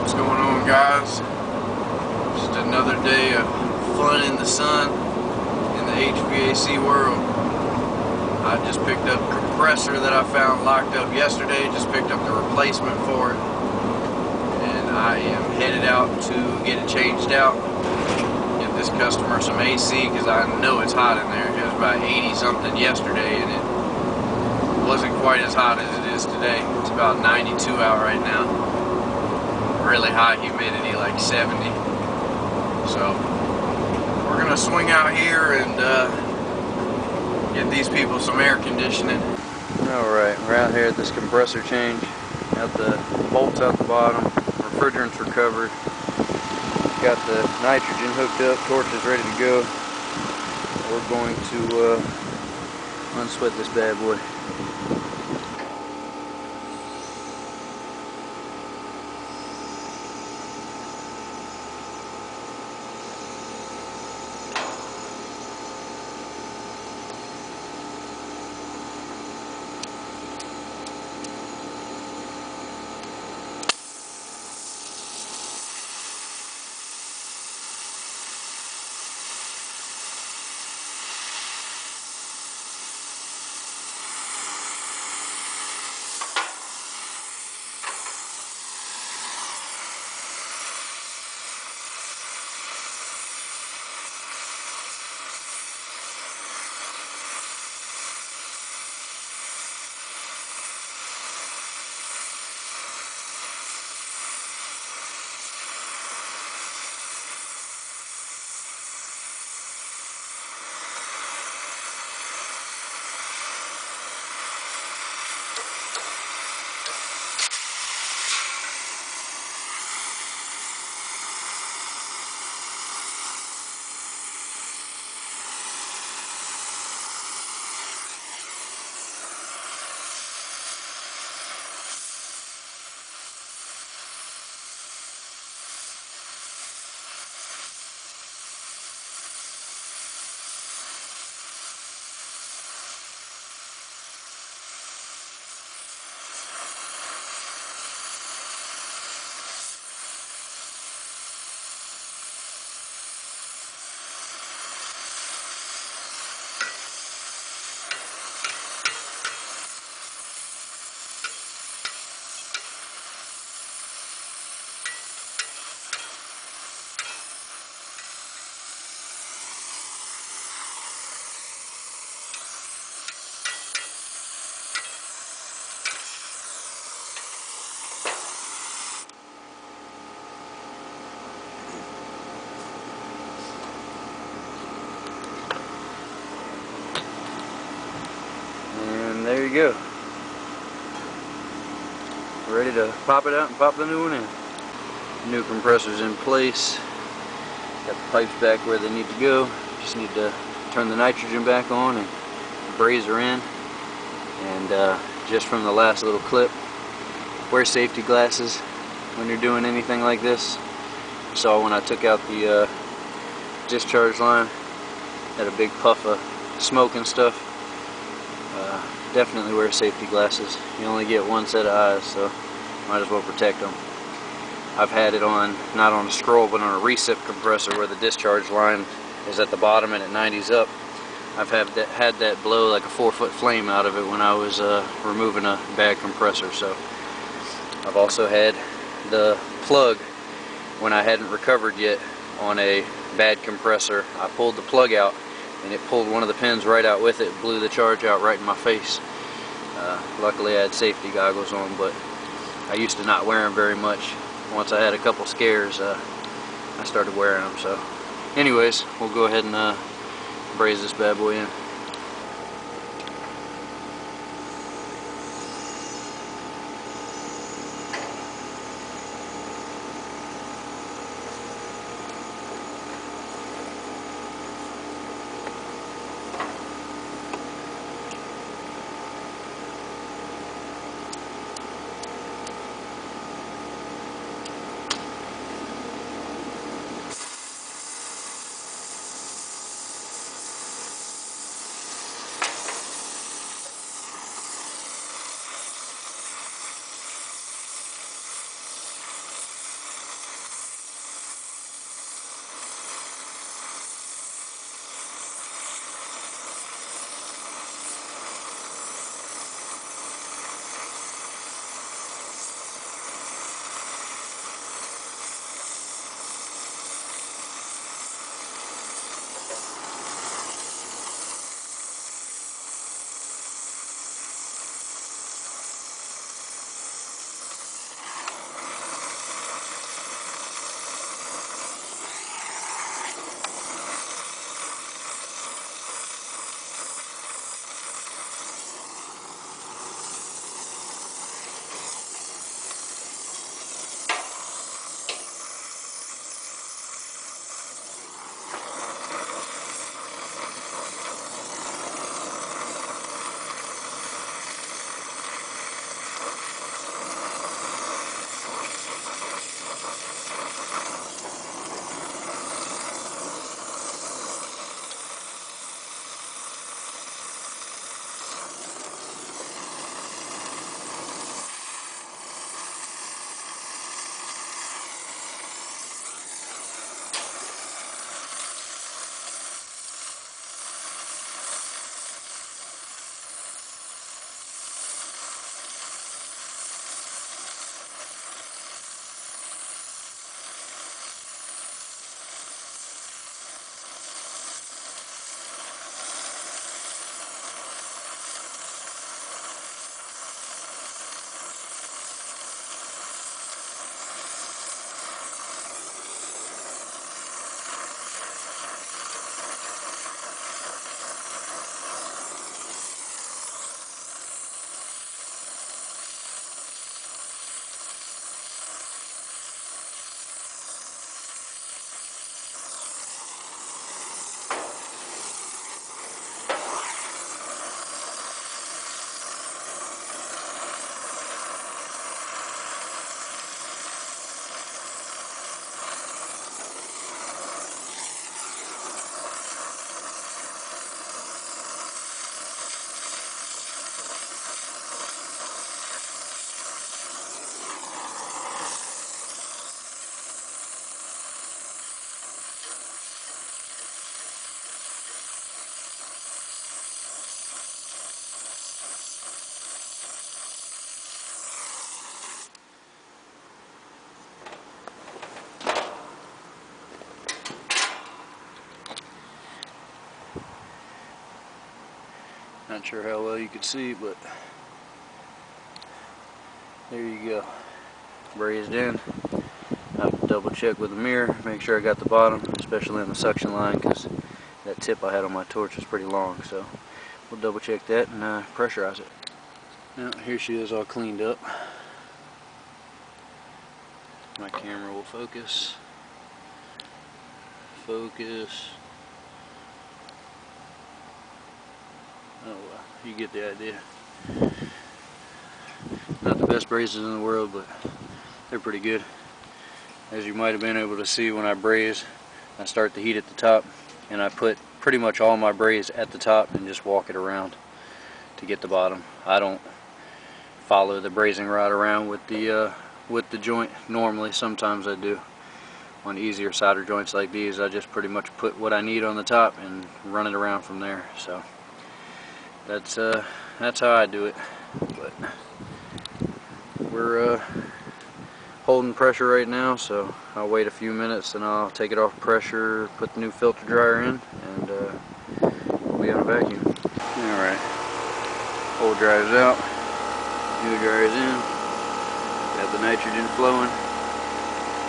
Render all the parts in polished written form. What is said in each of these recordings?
What's going on, guys? Just another day of fun in the sun in the HVAC world. I just picked up a compressor that I found locked up yesterday. Just picked up the replacement for it, and I am headed out to get it changed out. Get this customer some AC because I know it's hot in there. It was about 80 something yesterday, and it wasn't quite as hot as it is today. It's about 92 out right now. Really high humidity, like 70. So we're gonna swing out here and get these people some air conditioning. Alright, we're out here at this compressor change. Got the bolts out the bottom, refrigerants are covered, got the nitrogen hooked up, torches ready to go. We're going to unsweat this bad boy. And there you go. Ready to pop it out and pop the new one in. New compressor's in place. Got the pipes back where they need to go. Just need to turn the nitrogen back on and braise her in. And just from the last little clip, wear safety glasses when you're doing anything like this. You saw when I took out the discharge line, had a big puff of smoke and stuff. Definitely wear safety glasses. You only get one set of eyes, so might as well protect them. I've had it on, not on a scroll, but on a recip compressor where the discharge line is at the bottom and it 90s up. I've had that blow like a 4-foot flame out of it when I was removing a bad compressor. So I've also had the plug when I hadn't recovered yet on a bad compressor. I pulled the plug out and it pulled one of the pins right out with it, blew the charge out right in my face. Luckily I had safety goggles on, but I used to not wear them very much. Once I had a couple scares, I started wearing them. So anyways, we'll go ahead and braise this bad boy in. Not sure how well you can see, but there you go. Braised in. I have to double check with the mirror, make sure I got the bottom, especially on the suction line, because that tip I had on my torch is pretty long. So we'll double check that and pressurize it. Now here she is, all cleaned up. My camera will focus. Focus. Oh well, you get the idea. Not the best braises in the world, but they're pretty good. As you might have been able to see when I braise, I start the heat at the top, and I put pretty much all my braise at the top and just walk it around to get the bottom. I don't follow the braising rod around with the joint. Normally, sometimes I do. On easier solder joints like these, I just pretty much put what I need on the top and run it around from there. So that's how I do it. But we're holding pressure right now, so I'll wait a few minutes and I'll take it off pressure, put the new filter dryer in, and we'll be on a vacuum. Alright, old dryer's out, new dryer's in, got the nitrogen flowing,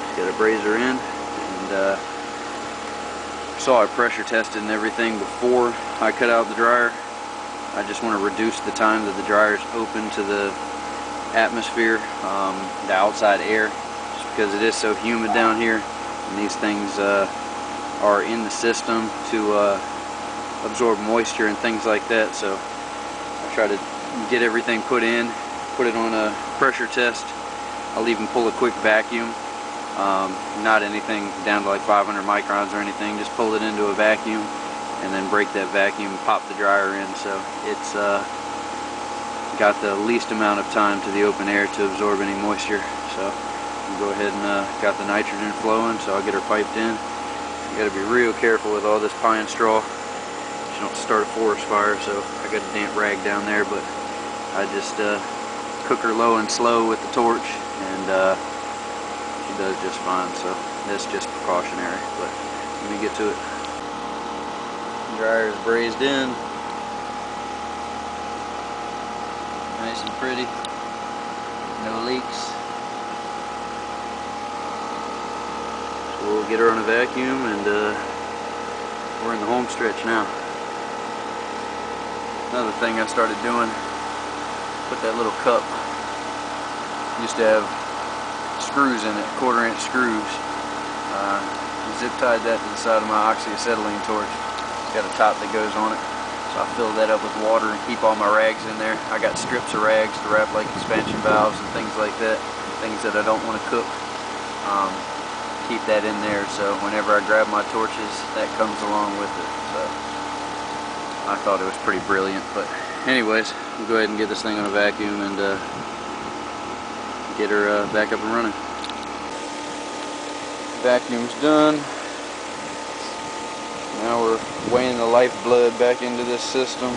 just got a braiser in, and saw I pressure tested and everything before I cut out the dryer. I just want to reduce the time that the dryer is open to the atmosphere, the outside air, just because it is so humid down here, and these things are in the system to absorb moisture and things like that. So I try to get everything put in, put it on a pressure test. I'll even pull a quick vacuum, not anything down to like 500 microns or anything, just pull it into a vacuum and then break that vacuum, pop the dryer in, so it's got the least amount of time to the open air to absorb any moisture. So I'll go ahead and got the nitrogen flowing, so I'll get her piped in. You got to be real careful with all this pine straw. You don't start a forest fire, so I got a damp rag down there, but I just cook her low and slow with the torch, and she does just fine. So that's just precautionary, but let me get to it. Dryer is braised in. Nice and pretty. No leaks. So we'll get her on a vacuum, and we're in the home stretch now. Another thing I started doing, put that little cup. Used to have screws in it, 1/4 inch screws. Zip tied that to the side of my oxyacetylene torch. It's got a top that goes on it. So I fill that up with water and keep all my rags in there. I got strips of rags to wrap like expansion valves and things like that. Things that I don't want to cook. Keep that in there, so whenever I grab my torches, that comes along with it. So I thought it was pretty brilliant. But anyways, we'll go ahead and get this thing on a vacuum and get her back up and running. Vacuum's done. Now we're weighing the lifeblood back into this system.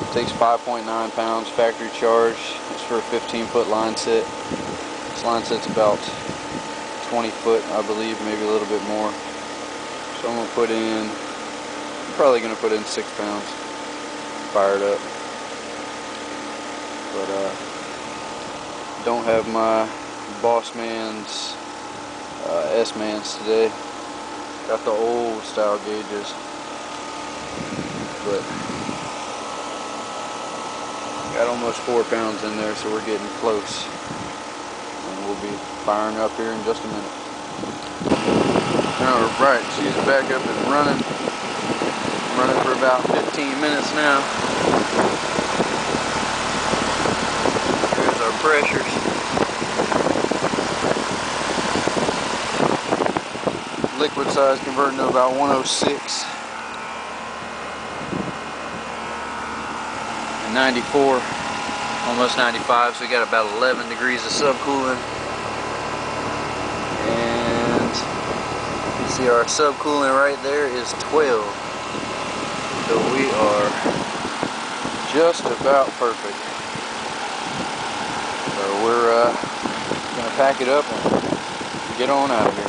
It takes 5.9 pounds factory charge. It's for a 15-foot line set. This line set's about 20 foot, I believe, maybe a little bit more. So I'm probably going to put in 6 pounds. Fire it up. But don't have my Boss Man's S-Mans today. Got the old style gauges, but got almost 4 pounds in there, so we're getting close. And we'll be firing up here in just a minute. Alright, she's back up and running. I'm running for about 15 minutes now. Here's our pressures. Liquid size converting to about 106 and 94, almost 95, so we got about 11 degrees of subcooling. And you see our subcooling right there is 12, so we are just about perfect. So we're gonna pack it up and get on out of here.